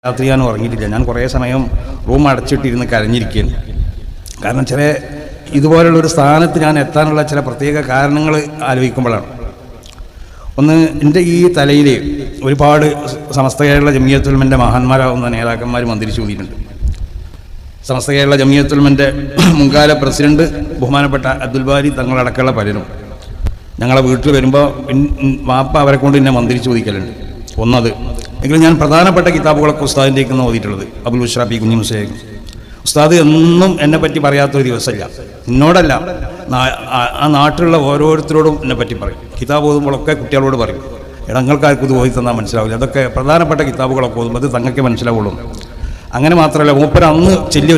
രാത്രി ഞാൻ ഉറങ്ങിയിട്ടില്ല. ഞാൻ കുറേ സമയം റൂം അടച്ചിട്ടിരുന്ന് കരഞ്ഞിരിക്കുകയാണ്. കാരണം ചില ഇതുപോലുള്ളൊരു സ്ഥാനത്ത് ഞാൻ എത്താനുള്ള ചില പ്രത്യേക കാരണങ്ങൾ ആലോചിക്കുമ്പോഴാണ്. ഒന്ന്, എൻ്റെ ഈ തലയിൽ ഒരുപാട് സമസ്ത കേരള ജമിയത്തുൽ ഉലമയുടെ മഹാന്മാരാകുന്ന നേതാക്കന്മാർ മന്ത്രിച്ചു കൂടിയിട്ടുണ്ട്. സമസ്ത കേരള ജമിയത്തുൽ ഉലമയുടെ മുൻകാല പ്രസിഡന്റ് ബഹുമാനപ്പെട്ട അബ്ദുൽ ബാരി തങ്ങളടക്കമുള്ള പലരും ഞങ്ങളെ വീട്ടിൽ വരുമ്പോൾ വാപ്പ അവരെ കൊണ്ട് എന്നെ മന്ത്രിച്ചു ചോദിക്കലുണ്ട്. ഒന്നത്. എങ്കിലും ഞാൻ പ്രധാനപ്പെട്ട കിതാബുകളൊക്കെ ഉസ്താദിൻ്റെക്ക് ഓതിയിട്ടുള്ളത്. അബുൽ ബുശ്റാ കുഞ്ഞി മുസ്ലിം ഉസ്താദ് എന്നും എന്നെ പറ്റി പറയാത്തൊരു ദിവസമില്ല. എന്നോടല്ല, ആ നാട്ടിലുള്ള ഓരോരുത്തരോടും എന്നെ പറ്റി പറയും. കിതാബ് ഓതുമ്പോഴൊക്കെ കുട്ടികളോട് പറയും, ഇടങ്ങൾക്കാർക്ക് ഇത് ഓതി തന്നാൽ മനസ്സിലാവില്ല, അതൊക്കെ പ്രധാനപ്പെട്ട കിതാബുകളൊക്കെ ഓതുമ്പോൾ അത് തങ്ങൾക്ക് മനസ്സിലാവുള്ളൂ. അങ്ങനെ മാത്രമല്ല, മൂപ്പർ അന്ന് ചെല്ലിയ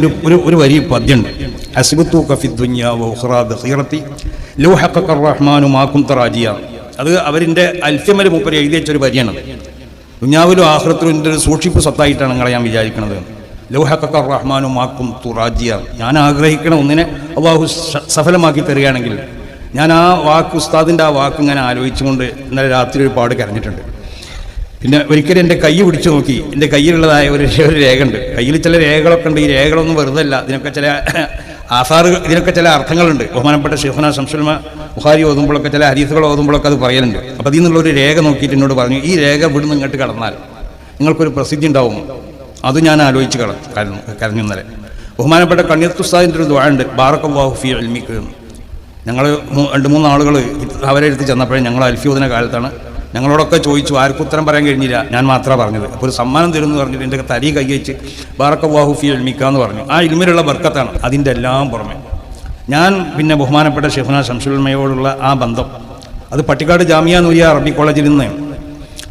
ഒരു വരി പദ്യമുണ്ട്. അസ്ബത്തു കഫി ദുനിയാ വഉഖറാ ബഖീറത്തി ലൗ ഹഖഖ റഹ്മാനു മാ കുൻത റാജിയ. അത് അവരിൻ്റെ അൽഫമൽ മൂപ്പർ എഴുതി വെച്ചൊരു വരിയാണ്. ദുനിയാവിലും ആഖിറത്തിലും എൻ്റെ ഒരു സൂക്ഷിപ്പ് സ്വത്തായിട്ടാണ് നിങ്ങളെ ഞാൻ വിചാരിക്കുന്നത്. ലൗ ഹഖഖ റഹ്മാനു മാ കുൻതു റാജിയ. ഞാൻ ആഗ്രഹിക്കണ ഒന്നിനെ അല്ലാഹു സഫലമാക്കി തരികയാണെങ്കിൽ ഞാൻ ആ വാക്ക്, ഉസ്താദിൻ്റെ ആ വാക്ക് ഇങ്ങനെ ആലോചിച്ചുകൊണ്ട് ഇന്നലെ രാത്രി ഒരുപാട് കരഞ്ഞിട്ടുണ്ട്. പിന്നെ ഒരിക്കലും എൻ്റെ കൈ പിടിച്ചു നോക്കി, എൻ്റെ കയ്യിലുള്ളതായ ഒരു രേഖ ഉണ്ട്. കയ്യിൽ ചില രേഖകളൊക്കെ ഉണ്ട്. ഈ രേഖകളൊന്നും വെറുതെ അല്ല, ഇതിനൊക്കെ ചില ആസാറുകൾ, ഇതിനൊക്കെ ചില അർത്ഥങ്ങളുണ്ട്. ബഹുമാനപ്പെട്ട ശൈഖുനാ ശംസുൽ ഉലമ ബുഖാരി ഓതുമ്പോഴൊക്കെ ചില ഹദീസുകൾ ഓതുമ്പോഴൊക്കെ അത് പറയലുണ്ട്. അപ്പോൾ അതിൽ നിന്നുള്ളൊരു രേഖ നോക്കിയിട്ട് എന്നോട് പറഞ്ഞു, ഈ രേഖ ഇവിടുന്ന് ഇങ്ങോട്ട് കടന്നാൽ നിങ്ങൾക്കൊരു പ്രസിദ്ധി ഉണ്ടാവും. അത് ഞാൻ ആലോചിച്ച് കരഞ്ഞു ഇന്നലെ. ബഹുമാനപ്പെട്ട കണ്ണിയത്ത് ഉസ്താദിൻ്റെ ഒരു ദുആ ഉണ്ട്, ബാറക്കല്ലാഹു ഫീ ഇൽമിക. ഞങ്ങൾ 2-3 ആളുകൾ അവരെ എടുത്ത് ചെന്നപ്പോഴേ, ഞങ്ങൾ അൽഫി ഓതുന്ന കാലത്താണ്, ഞങ്ങളോടൊക്കെ ചോദിച്ചു, ആർക്കും ഉത്തരം പറയാൻ കഴിഞ്ഞില്ല, ഞാൻ മാത്രമാണ് പറഞ്ഞത്. അപ്പോൾ ഒരു സമ്മാനം തരുമെന്ന് പറഞ്ഞിട്ട് എൻ്റെ തരി കൈ വെച്ച് ബാറക്കല്ലാഹു ഫീ ഇൽമിക എന്ന് പറഞ്ഞു. ആ ഇൽമിലുള്ള ബർക്കത്താണ്. അതിൻ്റെ എല്ലാം പുറമെ ഞാൻ പിന്നെ ബഹുമാനപ്പെട്ട ശൈഖുനാ ശംസുൽ ഉലമയോടുള്ള ആ ബന്ധം, അത് പട്ടിക്കാട് ജാമിയ നൂരിയ അറബി കോളേജിൽ നിന്ന്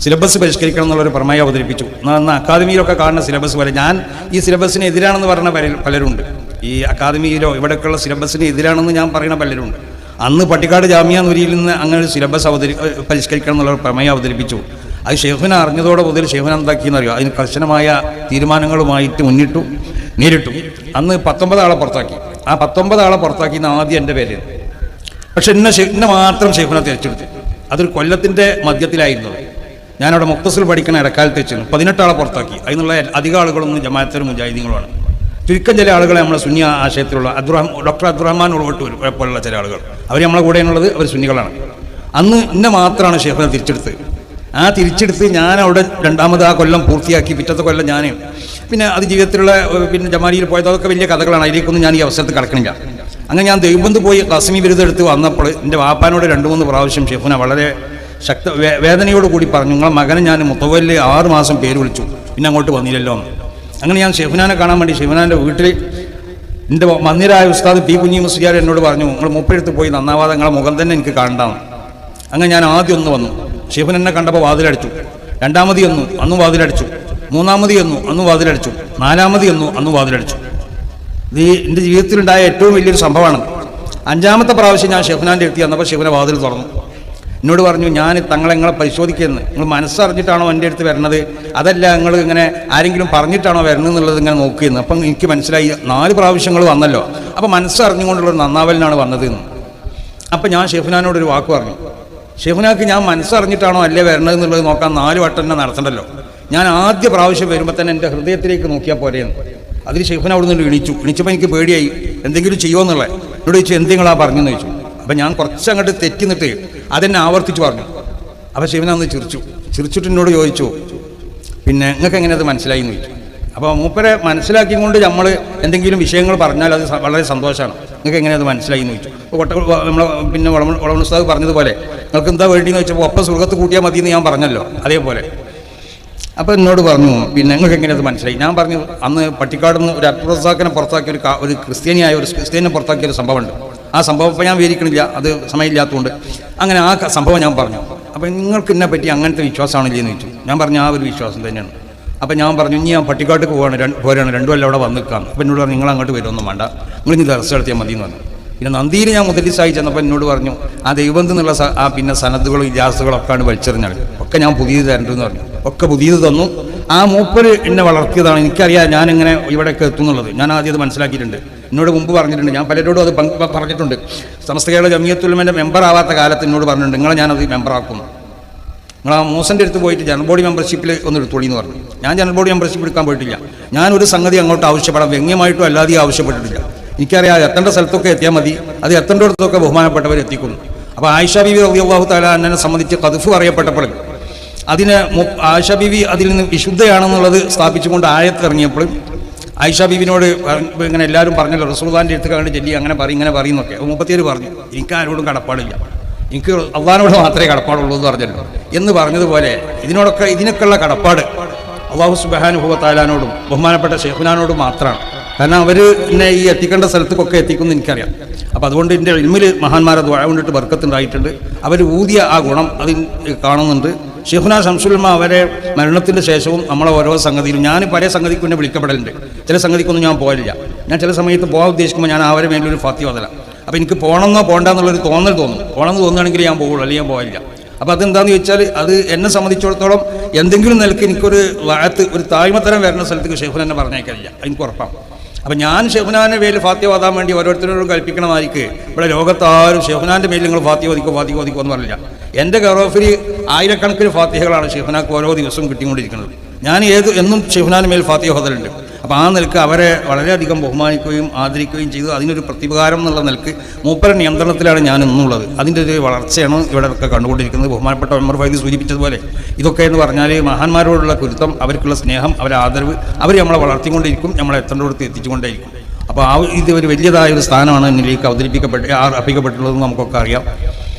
സിലബസ് പരിഷ്കരിക്കണം എന്നുള്ളൊരു പ്രമേയം അവതരിപ്പിച്ചു. അന്ന് അക്കാദമിയിലൊക്കെ കാണുന്ന സിലബസ് പോലെ, ഞാൻ ഈ സിലബസിന് എതിരാണെന്ന് പറഞ്ഞ പലരുണ്ട്. ഈ അക്കാദമിയിലോ ഇവിടെയൊക്കെയുള്ള സിലബസിന് എതിരാണെന്ന് ഞാൻ പറയുന്ന പലരുണ്ട്. അന്ന് പട്ടിക്കാട് ജാമിയ നൂരിയിൽ നിന്ന് അങ്ങനെ ഒരു സിലബസ് പരിഷ്കരിക്കണം എന്നുള്ള പ്രമേയം അവതരിപ്പിച്ചു. അത് ഷെയ്ഖുന അറിഞ്ഞതോടെ മുതൽ ഷെയ്ഖുന എന്താക്കിയെന്നറിയോ, അതിന് കർശനമായ തീരുമാനങ്ങളുമായിട്ട് നേരിട്ടു. അന്ന് 19 ആളെ പുറത്താക്കി. ആ 19 ആളെ പുറത്താക്കിയെന്ന് ആദ്യം എൻ്റെ പേര്. പക്ഷെ എന്നെ മാത്രം ഷെയ്ഖുന തിരച്ചെടുത്തു. അതൊരു കൊല്ലത്തിൻ്റെ മധ്യത്തിലായിരുന്നു. ഞാനവിടെ മുഖ്തസിൽ പഠിക്കുന്ന ഇടക്കാലത്ത് വെച്ചു 18 ആളെ പുറത്താക്കി. അതിനുള്ള അധിക ആളുകളൊന്നും ജമാഅത്തുൽ മുജാഹിദീങ്ങളുമാണ്. ചുരുക്കം ചില ആളുകളെ നമ്മളെ സുന്നി ആശയത്തിലുള്ള ഡോക്ടർ അബ്ദുറഹ്മാൻ ഉൾവട്ടൂർ പോലുള്ള ചില ആളുകൾ, അവർ നമ്മളെ കൂടെയുള്ളത്, അവർ സുന്നികളാണ്. അന്ന് എന്നെ മാത്രമാണ് ഷെയ്ഖുന തിരിച്ചെടുത്ത് ഞാൻ അവിടെ 2ാമത് ആ കൊല്ലം പൂർത്തിയാക്കി. പിറ്റത്തെ കൊല്ലം ഞാൻ പിന്നെ അത് ജീവിതത്തിലുള്ള പിന്നെ ജമാലിയിൽ പോയത്, അതൊക്കെ വലിയ കഥകളാണ്. അതിലേക്കൊന്നും ഞാൻ ഈ അവസരത്തിൽ കടക്കണില്ല. അങ്ങനെ ഞാൻ ദൈവബന്ധു പോയി ഖാസിമി ബിരുദം എടുത്ത് വന്നപ്പോൾ എൻ്റെ വാപ്പാനോട് 2-3 പ്രാവശ്യം ഷെയ്ഖുന വളരെ വേദനയോട് കൂടി പറഞ്ഞു, നിങ്ങളെ മകനെ ഞാൻ മുത്തവല്ലിൽ 6 മാസം പേര് വിളിച്ചു, പിന്നെ അങ്ങോട്ട് വന്നില്ലല്ലോ എന്ന്. അങ്ങനെ ഞാൻ ഷെയ്ഖുനാനെ കാണാൻ വേണ്ടി ഷെയ്ഖുനാൻ്റെ വീട്ടിൽ എൻ്റെ മന്ദിരായ ഉസ്താദ് പി കുഞ്ഞി മുസ്ലിയാർ എന്നോട് പറഞ്ഞു, നിങ്ങൾ മൂപ്പരെടുത്ത് പോയി നന്നാവാതെ നിങ്ങളെ മുഖം തന്നെ എനിക്ക് കാണണ്ടാന്ന്. അങ്ങനെ ഞാൻ ആദ്യം ഒന്ന് വന്നു. ഷെയ്ഖുൻ എന്നെ കണ്ടപ്പോൾ വാതിലടിച്ചു. 2ാമത് ചെന്നു, അന്ന് വാതിലടിച്ചു. 3ാമത് ചെന്നു, അന്ന് വാതിലടിച്ചു. 4ാമത് ചെന്നു, അന്ന് വാതിലടിച്ചു. ഇത് എൻ്റെ ജീവിതത്തിലുണ്ടായ ഏറ്റവും വലിയൊരു സംഭവമാണ്. 5ാമത്തെ പ്രാവശ്യം ഞാൻ ഷെയ്ഖുനാൻ്റെ അടുത്ത് വന്നപ്പോൾ ഷെയ്ഖുന വാതിൽ തുറന്നു. എന്നോട് പറഞ്ഞു, ഞാൻ നിങ്ങളെ പരിശോധിക്കുന്നത്, നിങ്ങൾ മനസ്സറിഞ്ഞിട്ടാണോ എൻ്റെ അടുത്ത് വരണത്, അതല്ല നിങ്ങൾ ഇങ്ങനെ ആരെങ്കിലും പറഞ്ഞിട്ടാണോ വരുന്നത് എന്നുള്ളത് ഇങ്ങനെ നോക്കിയെന്ന്. അപ്പം എനിക്ക് മനസ്സിലായി 4 പ്രാവശ്യങ്ങൾ വന്നല്ലോ, അപ്പോൾ മനസ്സറിഞ്ഞുകൊണ്ടുള്ളൊരു നന്നാവലിനാണ് വന്നതെന്ന്. അപ്പം ഞാൻ ഷെയ്ഖുനാനോടൊരു വാക്ക് പറഞ്ഞു, ഷെയ്ഖുനാക്ക് ഞാൻ മനസ്സറിഞ്ഞിട്ടാണോ അല്ലേ വരണത് എന്നുള്ളത് നോക്കാൻ 4 വട്ടം തന്നെ നടത്തണ്ടല്ലോ, ഞാൻ ആദ്യ പ്രാവശ്യം വരുമ്പോൾ തന്നെ എൻ്റെ ഹൃദയത്തിലേക്ക് നോക്കിയാൽ പോരെയെന്ന്. അതിന് ഷെയ്ഖുന അവിടെ നിന്ന് എണീച്ചപ്പോൾ എനിക്ക് പേടിയായി, എന്തെങ്കിലും ചെയ്യുമോ എന്നുള്ളത്. എന്നോട് ചോദിച്ചു, എന്തെങ്കിലാ പറഞ്ഞെന്ന് ചോദിച്ചു. അപ്പം ഞാൻ കുറച്ചങ്ങോട്ട് തെറ്റി നിന്നിട്ട് അതെന്നെ ആവർത്തിച്ച് പറഞ്ഞു. അപ്പോൾ ഷെയ്ഖുന ഒന്ന് ചിരിച്ചിട്ട് എന്നോട് ചോദിച്ചു, പിന്നെ നിങ്ങൾക്ക് എങ്ങനെ അത് മനസ്സിലായി എന്ന് ചോദിച്ചു. അപ്പോൾ മൂപ്പരെ മനസ്സിലാക്കിക്കൊണ്ട് നമ്മൾ എന്തെങ്കിലും വിഷയങ്ങൾ പറഞ്ഞാൽ അത് വളരെ സന്തോഷമാണ്. നിങ്ങൾക്ക് എങ്ങനെ അത് മനസ്സിലായി എന്ന് ചോദിച്ചു. അപ്പോൾ നമ്മൾ പിന്നെ വളവൻ ഉസ്താദ് പറഞ്ഞതുപോലെ, നിങ്ങൾക്ക് എന്താ വേണ്ടിയെന്ന് ചോദിച്ചപ്പോൾ ഒപ്പം സുഖത്ത് കൂട്ടിയാൽ മതി എന്ന് ഞാൻ പറഞ്ഞല്ലോ, അതേപോലെ. അപ്പോൾ എന്നോട് പറഞ്ഞു, പിന്നെ നിങ്ങൾക്ക് എങ്ങനെ അത് മനസ്സിലായി. ഞാൻ പറഞ്ഞു, അന്ന് പട്ടിക്കാട് നിന്ന് ഒരു അബ്ദുൾ റസാഖിനെ പുറത്താക്കിയ ഒരു ക്രിസ്ത്യാനിയെ പുറത്താക്കിയ ഒരു സംഭവമുണ്ട്. ആ സംഭവം ഇപ്പോൾ ഞാൻ വിവരിക്കണില്ല, അത് സമയമില്ലാത്തതുകൊണ്ട്. അങ്ങനെ ആ സംഭവം ഞാൻ പറഞ്ഞു. അപ്പോൾ നിങ്ങൾക്ക് എന്നെ പറ്റി അങ്ങനത്തെ വിശ്വാസമാണില്ലേ എന്ന് ചോദിച്ചു. ഞാൻ പറഞ്ഞു, ആ ഒരു വിശ്വാസം തന്നെയാണ്. അപ്പോൾ ഞാൻ പറഞ്ഞു, ഇനി ഞാൻ പട്ടിക്കാട്ട് പോരാണ് 2 കൊല്ലം അവിടെ വന്ന് നിൽക്കാം. അപ്പോൾ എന്നോട് പറഞ്ഞു, നിങ്ങൾ അങ്ങോട്ട് വരുമൊന്നും വേണ്ട, നിങ്ങൾ ഇനി ദർശനം നടത്തിയാൽ മതി എന്ന് പറഞ്ഞു. പിന്നെ നന്ദിയിൽ ഞാൻ മുതലിസായി ചെന്നപ്പോൾ എന്നോട് പറഞ്ഞു, ആ ദൈവബന്ധം എന്നുള്ള ആ പിന്നെ സനദുകളും ഇജാസുകളൊക്കെയാണ് വലിച്ചെറിഞ്ഞാൽ ഒക്കെ ഞാൻ പുതിയത് തരണ്ടെന്ന് പറഞ്ഞു. ഒക്കെ പുതിയത് തന്നു. ആ മൂപ്പര് എന്നെ വളർത്തിയതാണ്. എനിക്കറിയാം ഞാൻ എങ്ങനെ ഇവിടേക്ക് എത്തുന്നുള്ളത്. ഞാൻ ആദ്യം അത് മനസ്സിലാക്കിയിട്ടുണ്ട്. എന്നോട് മുമ്പ് പറഞ്ഞിട്ടുണ്ട്, ഞാൻ പലരോടും അത് പറഞ്ഞിട്ടുണ്ട്. സമസ്ത കേരള ജമിയത്തുൽ ഉലമയുടെ മെമ്പർ ആവാത്ത കാലത്ത് എന്നോട് പറഞ്ഞിട്ടുണ്ട്, നിങ്ങളെ ഞാനത് മെമ്പറാക്കുന്നു. നിങ്ങൾ ആ മൂസൻ്റെ അടുത്ത് പോയിട്ട് ജനറൽ ബോഡി മെമ്പർഷിപ്പിൽ ഒന്ന് എടുത്തോളി എന്ന് പറഞ്ഞു. ഞാൻ ജനറൽ ബോഡി മെമ്പർഷിപ്പ് എടുക്കാൻ പോയിട്ടില്ല. ഞാനൊരു സംഗതി അങ്ങോട്ട് ആവശ്യപ്പെടാം വ്യംഗ്യമായിട്ടും അല്ലാതെ ആവശ്യപ്പെട്ടിട്ടില്ല. എനിക്കറിയാം എത്തേണ്ട സ്ഥലത്തൊക്കെ എത്തിയാൽ മതി, അത് എത്തേണ്ടിടത്തൊക്കെ ബഹുമാനപ്പെട്ടവർ എത്തിക്കുന്നു. അപ്പോൾ ആയിഷ ബീവി റളിയല്ലാഹു തആല അൻഹയെ സംബന്ധിച്ച് ഖദ്ഫ് പറയപ്പെട്ടപ്പോൾ അതിന് ആയിഷ ബീവി അതിൽ നിന്ന് വിശുദ്ധയാണെന്നുള്ളത് സ്ഥാപിച്ചുകൊണ്ട് ആയത്ത് ഇറങ്ങിയപ്പോൾ ആയിഷ ബീവിനോട് ഇങ്ങനെ എല്ലാവരും പറഞ്ഞല്ലോ, റസൂലുള്ളാഹിൻ്റെ അടുത്ത് കണ്ട് ചെല്ലി അങ്ങനെ പറയും ഇങ്ങനെ പറയുന്നൊക്കെ. മുപ്പത്തിയേര് പറഞ്ഞു, എനിക്ക് ആരോടും കടപ്പാടില്ല, എനിക്ക് അള്ളാഹിനോട് മാത്രമേ കടപ്പാടുള്ളൂ എന്ന് പറഞ്ഞല്ലോ. എന്ന് പറഞ്ഞതുപോലെ ഇതിനൊക്കെയുള്ള കടപ്പാട് അല്ലാഹു സുബ്ഹാനഹു വ തആലാനോടും ബഹുമാനപ്പെട്ട ശൈഖുനാനോടും മാത്രമാണ്. കാരണം അവർ എന്നെ ഈ എത്തിക്കേണ്ട സ്ഥലത്തേക്കൊക്കെ എത്തിക്കുമെന്ന് എനിക്കറിയാം. അപ്പോൾ അതുകൊണ്ട് എൻ്റെ ഇൽമിൽ മഹാന്മാരെ ദുആ കൊണ്ടിട്ട് ബർക്കത്തുണ്ടായിട്ടുണ്ട്. അവർ ഊതിയ ആ ഗുണം അതിൽ കാണുന്നുണ്ട്. ശൈഖുനാ ശംസുൽ ഉലമ അവരെ മരണത്തിൻ്റെ ശേഷവും നമ്മളെ ഓരോ സംഗതിയിലും ഞാൻ പല സംഗതിക്കും എന്നെ വിളിക്കപ്പെടലുണ്ട്. ചില സംഗതിക്കൊന്നും ഞാൻ പോകില്ല. ഞാൻ ചില സമയത്ത് പോകാൻ ഉദ്ദേശിക്കുമ്പോൾ ഞാൻ അവരെ മേലൊരു ഫാത്തി ഓതല. അപ്പോൾ എനിക്ക് പോകണമെന്നോ പോകണ്ടെന്നുള്ളൊരു തോന്നൽ തോന്നും. പോകണമെന്ന് തോന്നുകയാണെങ്കിൽ ഞാൻ പോകുള്ളൂ, അല്ലെങ്കിൽ ഞാൻ പോകില്ല. അപ്പോൾ അതെന്താണെന്ന് ചോദിച്ചാൽ അത് എന്നെ സംബന്ധിച്ചിടത്തോളം എന്തെങ്കിലും നിലയ്ക്ക് എനിക്കൊരു ലായത്ത് ഒരു താഴ്മത്തരം വരുന്ന സ്ഥലത്തേക്ക് ശൈഖുന എന്നെ പറഞ്ഞേക്കില്ല, എനിക്ക് ഉറപ്പാണ്. അപ്പം ഞാൻ ശൈഖുനാൻ്റെ പേരിൽ ഫാത്തി ഓതാൻ വേണ്ടി ഓരോരുത്തരോടും കൽപ്പിക്കണമായിരിക്കും. ഇവിടെ ലോകത്താരും ശൈഖുനാൻ്റെ പേരിൽ നിങ്ങൾ ഫാത്തി ഓദിക്കോ എന്ന് പറഞ്ഞില്ല. എൻ്റെ ഗറോഫിൽ ആയിരക്കണക്കിന് ഫാത്തിഹകളാണ് ശൈഖുനാക്ക് ഓരോ ദിവസവും കിട്ടിക്കൊണ്ടിരിക്കുന്നത്. ഞാൻ എന്നും ശൈഖുനാൻ്റെ മേൽ ഫാത്തിഹ ഓതലുണ്ട്. അപ്പോൾ ആ നിലക്ക് അവരെ വളരെയധികം ബഹുമാനിക്കുകയും ആദരിക്കുകയും ചെയ്തു. അതിനൊരു പ്രതിപകാരം എന്നുള്ള നിലക്ക് മൂപ്പര നിയന്ത്രണത്തിലാണ് ഞാൻ ഇന്നുള്ളത്. അതിൻ്റെ ഒരു വളർച്ചയാണ് ഇവിടെ ഒക്കെ കണ്ടുകൊണ്ടിരിക്കുന്നത്. ബഹുമാനപ്പെട്ട ഉമർ ഫൈദി സൂചിപ്പിച്ചതുപോലെ ഇതൊക്കെ എന്ന് പറഞ്ഞാൽ മഹാന്മാരോടുള്ള കുരുത്തം, അവർക്കുള്ള സ്നേഹം, അവരെ ആദരവ്, അവർ നമ്മളെ വളർത്തിക്കൊണ്ടിരിക്കും, നമ്മളെ എത്തേണ്ടടുത്ത് എത്തിച്ചുകൊണ്ടേയിരിക്കും. അപ്പോൾ ഇത് ഒരു വലിയതായൊരു സ്ഥാനമാണ് എന്നിലേക്ക് അർപ്പിക്കപ്പെട്ടുള്ളതെന്ന് നമുക്കൊക്കെ അറിയാം.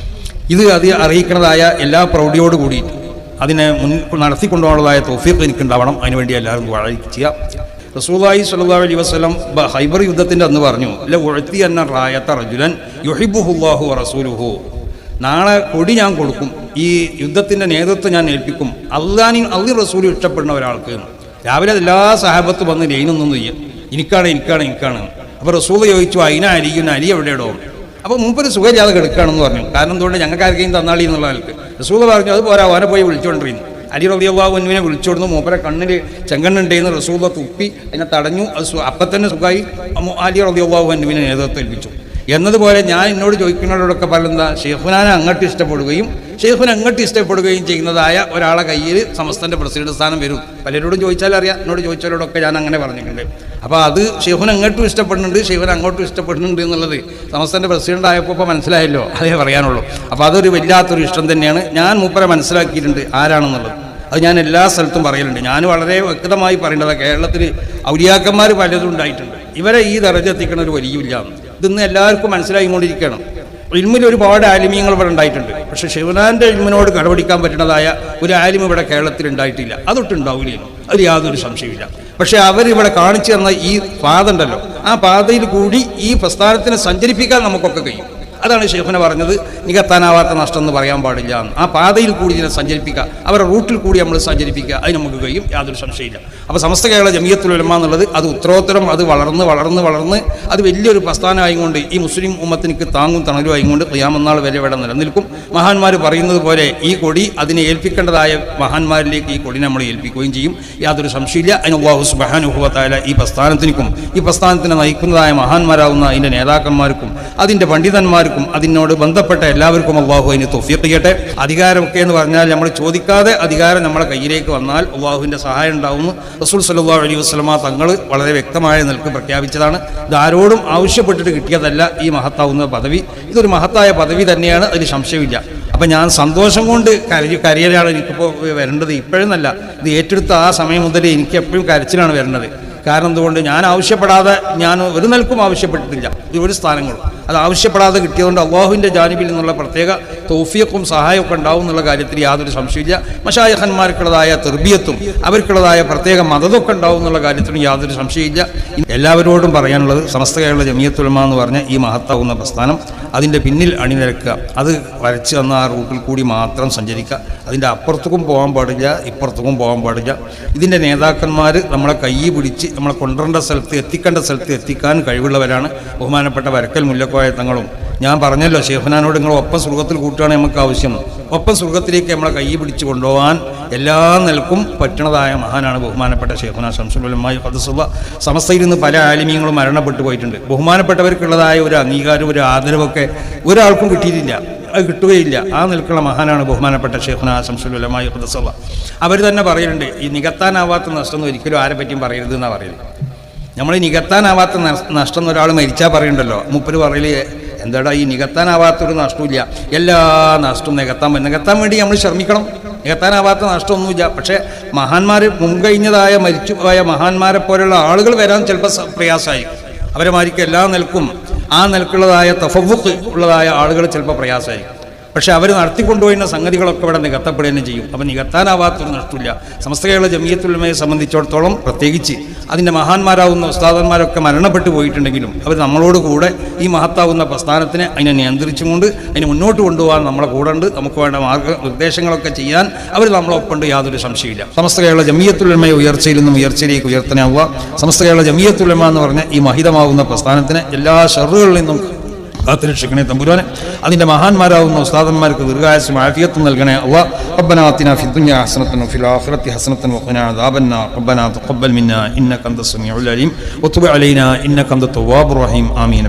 ഇത് അറിയിക്കുന്നതായ എല്ലാ പ്രൗഢിയോട് കൂടിയിട്ട് അതിനെ നടത്തിക്കൊണ്ടുപോകാനുള്ളതായ തൗഫീഖ് എനിക്കുണ്ടാവണം. അതിനുവേണ്ടി എല്ലാവരും ദുആ ചെയ്യുക. റസൂലുള്ളാഹി സ്വല്ലല്ലാഹു അലൈഹി വസല്ലം ഖൈബർ യുദ്ധത്തിൻ്റെ അന്ന് പറഞ്ഞു, ല ഉഅതി അന്ന റായത റജുലൻ യുഹിബ്ബുഹുല്ലാഹു വറസൂലുഹു. നാളെ കൊടി ഞാൻ കൊടുക്കും, ഈ യുദ്ധത്തിൻ്റെ നേതൃത്വം ഞാൻ ഏൽപ്പിക്കും അള്ളാഹു റസൂലും ഇഷ്ടപ്പെടുന്ന ഒരാൾക്ക്. രാവിലെ എല്ലാ സഹാബത്തും വന്ന് ലൈനൊന്നും ചെയ്യും, എനിക്കാണ്. അപ്പോൾ റസൂൽ ചോദിച്ചു, അലി എവിടെയാടോ? അപ്പോൾ മുമ്പൊരു സുഖമില്ലാതെ കിടക്കുകയാണെന്ന് പറഞ്ഞു. കാരണം എന്തുകൊണ്ട് ഞങ്ങൾക്ക് ആർക്കെയും തന്നാളി എന്നുള്ള ആൾക്ക്. റസൂൽ പറഞ്ഞു, അത് പോരാ, അവനെ പോയി വിളിച്ചുകൊണ്ടിരുന്നു. അലി റളിയല്ലാഹു അൻഹുവിനെ വിളിച്ചോടുന്നു. മൂപ്പരെ കണ്ണിൽ ചെങ്കണ്ണുണ്ടെന്ന് റസൂൽ തുപ്പി അതിനെ തടഞ്ഞു. അത് അപ്പം തന്നെ സുഖമായി അലി റളിയല്ലാഹു അൻഹുവിനെ നേതൃത്വം ഏൽപ്പിച്ചു. എന്നതുപോലെ ഞാൻ എന്നോട് ചോദിക്കുന്നവരോടൊക്കെ പറയുന്നത് ഷെയ്ഖുനാനെ അങ്ങോട്ട് ഇഷ്ടപ്പെടുകയും ഷെയ്ഖുന അങ്ങോട്ട് ഇഷ്ടപ്പെടുകയും ചെയ്യുന്നതായ ഒരാളെ കയ്യിൽ സമസ്തൻ്റെ പ്രസിഡന്റ് സ്ഥാനം വരും. പലരോടും ചോദിച്ചാലറിയാം, എന്നോട് ചോദിച്ചവരോടൊക്കെ ഞാൻ അങ്ങനെ പറഞ്ഞിട്ടുണ്ട്. അപ്പോൾ അത് ഷെയ്ഖുന അങ്ങോട്ടും ഇഷ്ടപ്പെടുന്നുണ്ട്, ഷെയ്ഖുന അങ്ങോട്ടും ഇഷ്ടപ്പെടുന്നുണ്ട് എന്നുള്ളത് സമസ്തൻ്റെ പ്രസിഡന്റ് ആയപ്പോൾ ഇപ്പോൾ മനസ്സിലായല്ലോ, അതേ പറയാനുള്ളൂ. അപ്പോൾ അതൊരു വല്ലാത്തൊരു ഇഷ്ടം തന്നെയാണ്. ഞാൻ മൂപ്പരെ മനസ്സിലാക്കിയിട്ടുണ്ട് ആരാണെന്നുള്ളത്. അത് ഞാൻ എല്ലാ സ്ഥലത്തും പറയലുണ്ട്. ഞാൻ വളരെ വ്യക്തമായി പറയേണ്ടത്, കേരളത്തിൽ ഔലിയാക്കന്മാർ പലതും ഉണ്ടായിട്ടുണ്ട്. ഇവരെ ഈ ദറജ എത്തിക്കണ ഒരു വലിയ ഇതൊന്നും എല്ലാവർക്കും മനസ്സിലായിക്കൊണ്ടിരിക്കണം. ഇൽമിൽ ഒരുപാട് ആലിമീങ്ങൾ ഇവിടെ ഉണ്ടായിട്ടുണ്ട്. പക്ഷേ ഷെയ്ഖുനാൻ്റെ ഇൽമിനോട് കടപിടിക്കാൻ പറ്റുന്നതായ ഒരു ആലിം ഇവിടെ കേരളത്തിൽ ഉണ്ടായിട്ടില്ല. അതൊട്ടുണ്ടാവില്ലല്ലോ, അതിൽ യാതൊരു സംശയമില്ല. പക്ഷേ അവരിവിടെ കാണിച്ചു തന്ന ഈ പാത ഉണ്ടല്ലോ, ആ പാതയിൽ കൂടി ഈ പ്രസ്ഥാനത്തിനെ സഞ്ചരിപ്പിക്കാൻ നമുക്കൊക്കെ കഴിയും. അതാണ് ഷെയ്ഖുന പറഞ്ഞത്, നികത്താനാവാത്ത നഷ്ടം എന്ന് പറയാൻ പാടില്ല എന്ന്. ആ പാതയിൽ കൂടി ഇതിനെ സഞ്ചരിപ്പിക്കുക, അവരുടെ റൂട്ടിൽ കൂടി നമ്മൾ സഞ്ചരിപ്പിക്കുക, അത് നമുക്ക് കഴിയും, യാതൊരു സംശയമില്ല. അപ്പോൾ സമസ്ത കേരള ജമിയത്തുൽ ഉലമ എന്നുള്ളത് അത് ഉത്തരോത്തരം അത് വളർന്ന് അത് വലിയൊരു പ്രസ്ഥാനമായിക്കൊണ്ട് ഈ മുസ്ലിം ഉമ്മത്തിനിക്ക് താങ്ങും തണലും ആയിക്കൊണ്ട് ഖിയാമത്ത് നാൾ വരെ ഇവിടെ നിലനിൽക്കും. മഹാന്മാർ പറയുന്നത് പോലെ ഈ കൊടി അതിനെ ഏൽപ്പിക്കേണ്ടതായ മഹാന്മാരിലേക്ക് ഈ കൊടി നമ്മൾ ഏൽപ്പിക്കുകയും ചെയ്യും, യാതൊരു സംശയമില്ല. അതിന് അല്ലാഹു സുബ്ഹാനഹു വ തആല ഈ പ്രസ്ഥാനത്തിനും ഈ പ്രസ്ഥാനത്തിനെ നയിക്കുന്നതായ മഹാന്മാരാകുന്ന അതിൻ്റെ നേതാക്കന്മാർക്കും അതിൻ്റെ പണ്ഡിതന്മാർക്കും അതിനോട് ബന്ധപ്പെട്ട എല്ലാവർക്കും അല്ലാഹു അതിന് തൗഫീഖ് ചെയ്യട്ടെ. അധികാരമൊക്കെ എന്ന് പറഞ്ഞാൽ നമ്മൾ ചോദിക്കാതെ അധികാരം നമ്മളെ കയ്യിലേക്ക് വന്നാൽ അല്ലാഹുവിൻ്റെ സഹായം ഉണ്ടാവുന്നു. റസൂൽ സല്ലല്ലാഹു അലൈഹി വസല്ലമ തങ്ങൾ വളരെ വ്യക്തമായ നിലക്ക് പ്രഖ്യാപിച്ചതാണ്. ഇത് ആരോടും ആവശ്യപ്പെട്ടിട്ട് കിട്ടിയതല്ല ഈ മഹത്താവുന്ന പദവി. ഇതൊരു മഹത്തായ പദവി തന്നെയാണ്, അതിൽ സംശയമില്ല. അപ്പം ഞാൻ സന്തോഷം കൊണ്ട് കരയലാണ് എനിക്കിപ്പോൾ വരേണ്ടത്. ഇപ്പോഴെന്നല്ല, ഇത് ഏറ്റെടുത്ത ആ സമയം മുതൽ എനിക്ക് എപ്പോഴും കരച്ചിലാണ് വരേണ്ടത്. കാരണം എന്തുകൊണ്ട് ഞാൻ ആവശ്യപ്പെടാതെ, ഞാൻ ഒരു നിലക്കും ആവശ്യപ്പെട്ടിട്ടില്ല ഈ ഒരു സ്ഥാനങ്ങളും. അത് ആവശ്യപ്പെടാതെ കിട്ടിയതുകൊണ്ട് അള്ളാഹുവിൻ്റെ ജാനിബിൽ നിന്നുള്ള പ്രത്യേക തൗഫീഖും സഹായമൊക്കെ ഉണ്ടാവും എന്നുള്ള കാര്യത്തിൽ യാതൊരു സംശയമില്ല. മശായിഖന്മാർക്കുള്ളതായ തെർബിയത്തും അവർക്കുള്ളതായ പ്രത്യേക മദതൊക്കെ ഉണ്ടാവും എന്നുള്ള കാര്യത്തിനും യാതൊരു സംശയമില്ല. എല്ലാവരോടും പറയാനുള്ളത്, സമസ്ത കേരള ജമിയത്തുൽ ഉലമ എന്ന് പറഞ്ഞ ഈ മഹത്താവുന്ന പ്രസ്ഥാനം അതിൻ്റെ പിന്നിൽ അണിനിരക്കുക, അത് വരച്ച് തന്ന ആ റൂട്ടിൽ കൂടി മാത്രം സഞ്ചരിക്കുക. അതിൻ്റെ അപ്പുറത്തേക്കും പോകാൻ പാടില്ല, ഇപ്പുറത്തേക്കും പോകാൻ പാടില്ല. ഇതിൻ്റെ നേതാക്കന്മാർ നമ്മളെ കൈ പിടിച്ച് നമ്മളെ കൊണ്ടുവരേണ്ട സ്ഥലത്ത് എത്തിക്കേണ്ട സ്ഥലത്ത് എത്തിക്കാൻ കഴിവുള്ളവരാണ്. ബഹുമാനപ്പെട്ട വരക്കൽ മുല്ലക്കോയ തങ്ങളും. ഞാൻ പറഞ്ഞല്ലോ, ഷെയ്ഖുനാനോട് നിങ്ങൾ ഒപ്പം സ്വർഗത്തിൽ കൂട്ടുകയാണ് നമുക്ക് ആവശ്യം. ഒപ്പം സ്വർഗത്തിലേക്ക് നമ്മളെ കൈ പിടിച്ച് കൊണ്ടുപോകാൻ എല്ലാ നിലക്കും പറ്റണതായ മഹാനാണ് ബഹുമാനപ്പെട്ട ഷെയ്ഖുനാ ശംസുൽ ഉലമ ഖദ്ദസുല്ലാഹ്. സമസ്തയിൽ നിന്ന് പല ആലിമീങ്ങളും മരണപ്പെട്ടു പോയിട്ടുണ്ട്. ബഹുമാനപ്പെട്ടവർക്കുള്ളതായ ഒരു അംഗീകാരം, ഒരു ആദരവൊക്കെ ഒരാൾക്കും കിട്ടിയിട്ടില്ല. അത് കിട്ടുകയില്ല. ആ നിൽക്കുന്ന മഹാനാണ് ബഹുമാനപ്പെട്ട ഷെയ്ഖുനാ ശംസുൽ ഉലമാ ഖുദ്ദസല്ലാഹ്. അവർ തന്നെ പറയുന്നുണ്ട്, ഈ നികത്താനാവാത്ത നഷ്ടം ഒന്നും ഒരിക്കലും ആരെ പറ്റിയും പറയരുത് എന്നാണ് പറയുന്നത്. നമ്മൾ ഈ നികത്താനാവാത്ത നഷ്ടം എന്നൊരാൾ മരിച്ചാൽ പറയുന്നുണ്ടല്ലോ, മൂപ്പര് പറയൽ എന്താടാ ഈ നികത്താനാവാത്തൊരു നഷ്ടമില്ല, എല്ലാ നഷ്ടവും നികത്താൻ വേണ്ടി നമ്മൾ ശ്രമിക്കണം. നികത്താനാവാത്ത നഷ്ടമൊന്നുമില്ല. പക്ഷേ മഹാന്മാർ മുൻകഴിഞ്ഞതായ മരിച്ചുപോയ മഹാന്മാരെ പോലുള്ള ആളുകൾ വരാൻ ചിലപ്പോൾ പ്രയാസമായിരിക്കും. അവരെ മാരിക്ക് എല്ലാ നിലക്കും ആ നിലക്കുള്ളതായ തഫവ്വുഖ് ഉള്ളതായ ആളുകൾ ചിലപ്പോൾ പ്രയാസമായിരിക്കും. പക്ഷെ അവർ നടത്തിക്കൊണ്ടുപോയിരുന്ന സംഗതികളൊക്കെ ഇവിടെ നികത്തപ്പെടുക തന്നെ ചെയ്യും. അപ്പം നികത്താനാവാത്തൊരു നഷ്ടമില്ല. സമസ്ത കേരള ജമിയത്തുൽ ഉലമയെ സംബന്ധിച്ചിടത്തോളം പ്രത്യേകിച്ച് അതിൻ്റെ മഹാന്മാരാവുന്ന ഉസ്താദന്മാരൊക്കെ മരണപ്പെട്ടു പോയിട്ടുണ്ടെങ്കിലും അവർ നമ്മളോട് കൂടെ ഈ മഹത്താവുന്ന പ്രസ്ഥാനത്തിനെ അതിനെ നിയന്ത്രിച്ചും കൊണ്ട് അതിനെ മുന്നോട്ട് കൊണ്ടുപോകാൻ നമ്മളെ കൂടെ ഉണ്ട്. നമുക്ക് വേണ്ട മാർഗ്ഗനിർദ്ദേശങ്ങളൊക്കെ ചെയ്യാൻ അവർ നമ്മളൊപ്പമുണ്ട്, യാതൊരു സംശയമില്ല. സമസ്ത കേരള ജമിയത്തുൽ ഉലമയെ ഉയർച്ചയിൽ നിന്നും ഉയർച്ചയിലേക്ക് ഉയർത്തനാവുക. സമസ്ത കേരള ജമിയത്തുൽ ഉലമ എന്ന് പറഞ്ഞ ഈ മഹിതമാവുന്ന പ്രസ്ഥാനത്തിനെ എല്ലാ ഷർറുകളിൽ നിന്നും കാത്തുരക്ഷിക്കണേ തമ്പുരാനെ. അതിൻ്റെ മഹാന്മാരാവുന്ന ഉസ്താദന്മാർക്ക് ദീർഘായുസ്സും ആഫിയത്തും നൽകണേ അല്ലാഹ്. റബ്ബനാ ആതിനാ ഫിദ്ദുനിയാ ഹസനത്തൻ വഫിൽ ആഖിറതി ഹസനത്തൻ വഖിനാ അദാബന്നാർ. റബ്ബനാ തഖബ്ബൽ മിന്നാ ഇന്നക അൻതസ് സമീഉൽ അലീം വതുബ് അലൈനാ ഇന്നക അൻതത് തവ്വാബുർ റഹീം. ആമീൻ.